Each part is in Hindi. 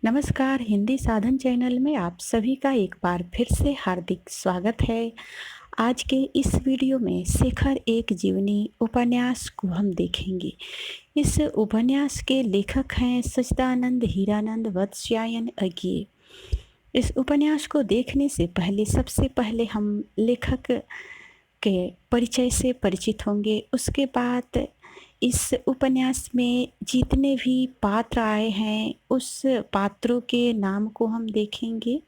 नमस्कार, हिंदी साधन चैनल में आप सभी का एक बार फिर से हार्दिक स्वागत है। आज के इस वीडियो में शेखर एक जीवनी उपन्यास को हम देखेंगे। इस उपन्यास के लेखक हैं सच्चिदानंद हीरानंद वत्स्यायन अज्ञे। इस उपन्यास को देखने से पहले सबसे पहले हम लेखक के परिचय से परिचित होंगे। उसके बाद इस उपन्यास में जितने भी पात्र आए हैं उस पात्रों के नाम को हम देखेंगे।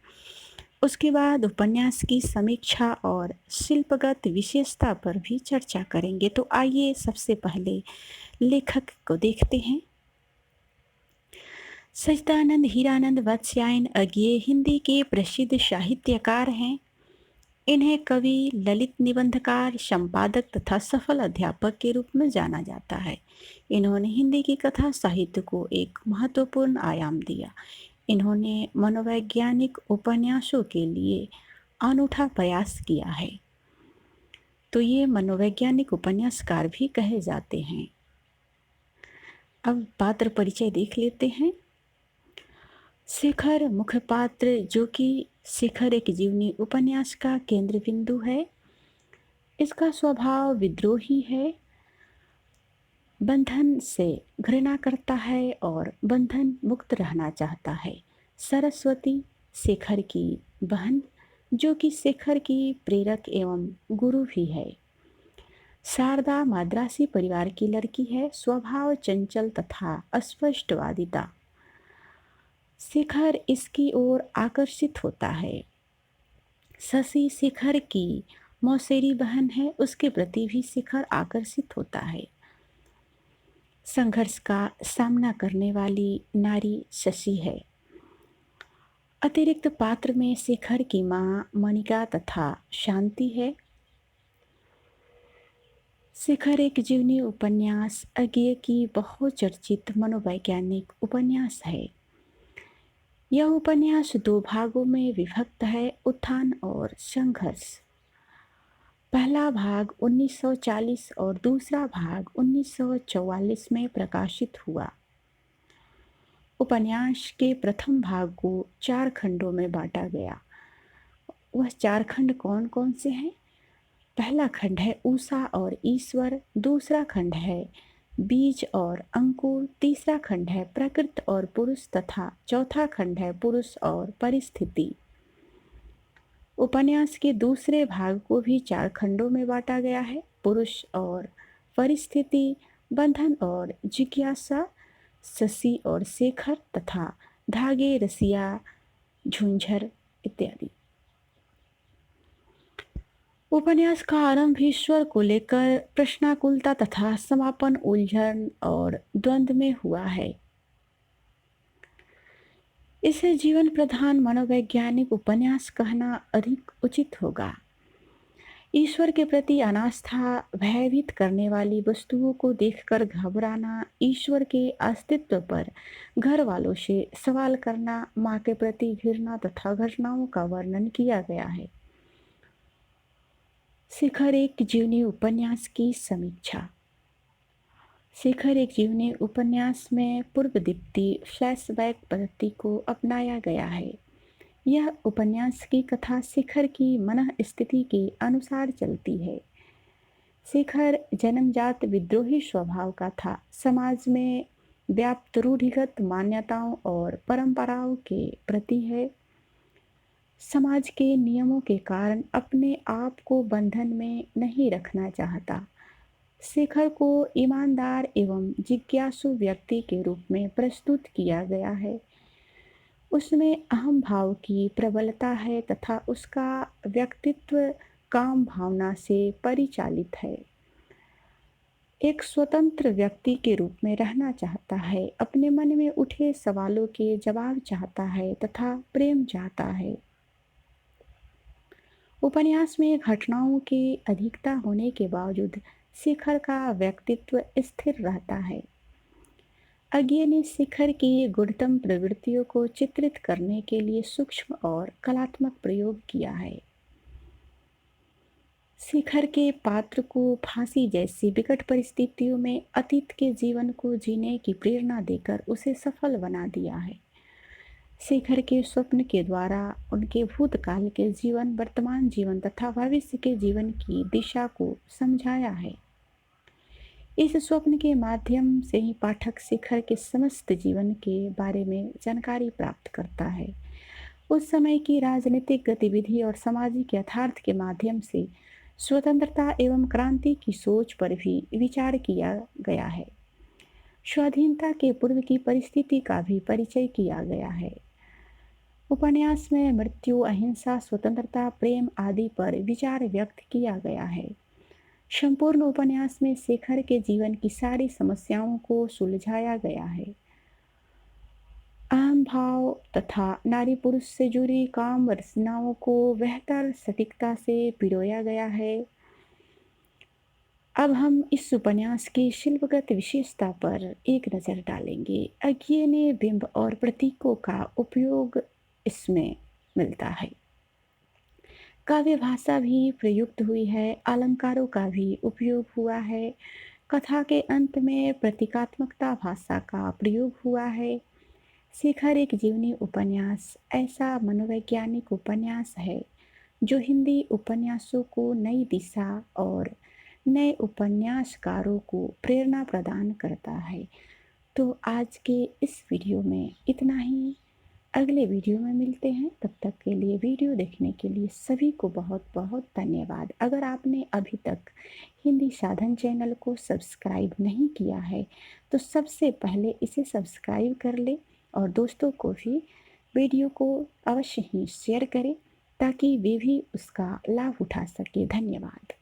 उसके बाद उपन्यास की समीक्षा और शिल्पगत विशेषता पर भी चर्चा करेंगे। तो आइए सबसे पहले लेखक को देखते हैं। सच्चिदानंद हीरानंद वत्स्यायन अज्ञे हिंदी के प्रसिद्ध साहित्यकार हैं। इन्हें कवि, ललित निबंधकार, संपादक तथा सफल अध्यापक के रूप में जाना जाता है। इन्होंने हिंदी की कथा साहित्य को एक महत्वपूर्ण आयाम दिया। इन्होंने मनोवैज्ञानिक उपन्यासों के लिए अनूठा प्रयास किया है, तो ये मनोवैज्ञानिक उपन्यासकार भी कहे जाते हैं। अब पात्र परिचय देख लेते हैं। शेखर मुख्य पात्र, जो कि शेखर एक जीवनी उपन्यास का केंद्र बिंदु है। इसका स्वभाव विद्रोही है, बंधन से घृणा करता है और बंधन मुक्त रहना चाहता है। सरस्वती शेखर की बहन, जो कि शेखर की प्रेरक एवं गुरु भी है। शारदा मद्रासी परिवार की लड़की है, स्वभाव चंचल तथा अस्पष्टवादिता। शेखर इसकी ओर आकर्षित होता है। शशि शेखर की मौसेरी बहन है, उसके प्रति भी शेखर आकर्षित होता है। संघर्ष का सामना करने वाली नारी शशि है। अतिरिक्त पात्र में शेखर की मां मणिका तथा शांति है। शेखर एक जीवनी उपन्यास अज्ञे की बहुचर्चित मनोवैज्ञानिक उपन्यास है। यह उपन्यास दो भागों में विभक्त है, उत्थान और संघर्ष। पहला भाग 1940 और दूसरा भाग 1944 में प्रकाशित हुआ। उपन्यास के प्रथम भाग को 4 खंडों में बांटा गया। वह 4 खंड कौन कौन से हैं? पहला खंड है उषा और ईश्वर, दूसरा खंड है बीज और अंकुर, तीसरा खंड है प्रकृति और पुरुष तथा चौथा खंड है पुरुष और परिस्थिति। उपन्यास के दूसरे भाग को भी 4 खंडों में बांटा गया है, पुरुष और परिस्थिति, बंधन और जिज्ञासा, शशि और शेखर तथा धागे, रसिया, झुंझर इत्यादि। उपन्यास का आरंभ ईश्वर को लेकर प्रश्नाकुलता तथा समापन उलझन और द्वंद्व में हुआ है। इसे जीवन प्रधान मनोवैज्ञानिक उपन्यास कहना अधिक उचित होगा। ईश्वर के प्रति अनास्था, भयभीत करने वाली वस्तुओं को देखकर घबराना, ईश्वर के अस्तित्व पर घर वालों से सवाल करना, माँ के प्रति घृणा तथा घटनाओं का वर्णन किया गया है। शेखर एक जीवनी उपन्यास की समीक्षा। शेखर एक जीवनी उपन्यास में पूर्वदीप्ति फ्लैशबैक पद्धति को अपनाया गया है। यह उपन्यास की कथा शेखर की मनः स्थिति के अनुसार चलती है। शेखर जन्मजात विद्रोही स्वभाव का था। समाज में व्याप्त रूढ़िगत मान्यताओं और परंपराओं के प्रति है। समाज के नियमों के कारण अपने आप को बंधन में नहीं रखना चाहता। शेखर को ईमानदार एवं जिज्ञासु व्यक्ति के रूप में प्रस्तुत किया गया है। उसमें अहम भाव की प्रबलता है तथा उसका व्यक्तित्व काम भावना से परिचालित है। एक स्वतंत्र व्यक्ति के रूप में रहना चाहता है, अपने मन में उठे सवालों के जवाब चाहता है तथा प्रेम चाहता है। उपन्यास में घटनाओं की अधिकता होने के बावजूद शेखर का व्यक्तित्व स्थिर रहता है। अज्ञे ने शेखर की गुणतम प्रवृत्तियों को चित्रित करने के लिए सूक्ष्म और कलात्मक प्रयोग किया है। शेखर के पात्र को फांसी जैसी विकट परिस्थितियों में अतीत के जीवन को जीने की प्रेरणा देकर उसे सफल बना दिया है। शेखर के स्वप्न के द्वारा उनके भूतकाल के जीवन, वर्तमान जीवन तथा भविष्य के जीवन की दिशा को समझाया है। इस स्वप्न के माध्यम से ही पाठक शेखर के समस्त जीवन के बारे में जानकारी प्राप्त करता है। उस समय की राजनीतिक गतिविधि और सामाजिक यथार्थ के माध्यम से स्वतंत्रता एवं क्रांति की सोच पर भी विचार किया गया है। स्वाधीनता के पूर्व की परिस्थिति का भी परिचय किया गया है। उपन्यास में मृत्यु, अहिंसा, स्वतंत्रता, प्रेम आदि पर विचार व्यक्त किया गया है। संपूर्ण उपन्यास में शेखर के जीवन की सारी समस्याओं को सुलझाया गया है। अहम भाव तथा नारी पुरुष से जुड़ी काम वासनाओं को बेहतर सटीकता से पिरोया गया है। अब हम इस उपन्यास की शिल्पगत विशेषता पर एक नज़र डालेंगे। अज्ञेय बिंब और प्रतीकों का उपयोग इसमें मिलता है। काव्य भाषा भी प्रयुक्त हुई है, अलंकारों का भी उपयोग हुआ है। कथा के अंत में प्रतीकात्मकता भाषा का प्रयोग हुआ है। शेखर एक जीवनी उपन्यास ऐसा मनोवैज्ञानिक उपन्यास है जो हिंदी उपन्यासों को नई दिशा और नए उपन्यासकारों को प्रेरणा प्रदान करता है। तो आज के इस वीडियो में इतना ही। अगले वीडियो में मिलते हैं, तब तक के लिए वीडियो देखने के लिए सभी को बहुत बहुत धन्यवाद। अगर आपने अभी तक हिंदी साधन चैनल को सब्सक्राइब नहीं किया है तो सबसे पहले इसे सब्सक्राइब कर ले और दोस्तों को भी वीडियो को अवश्य ही शेयर करें ताकि वे भी उसका लाभ उठा सके। धन्यवाद।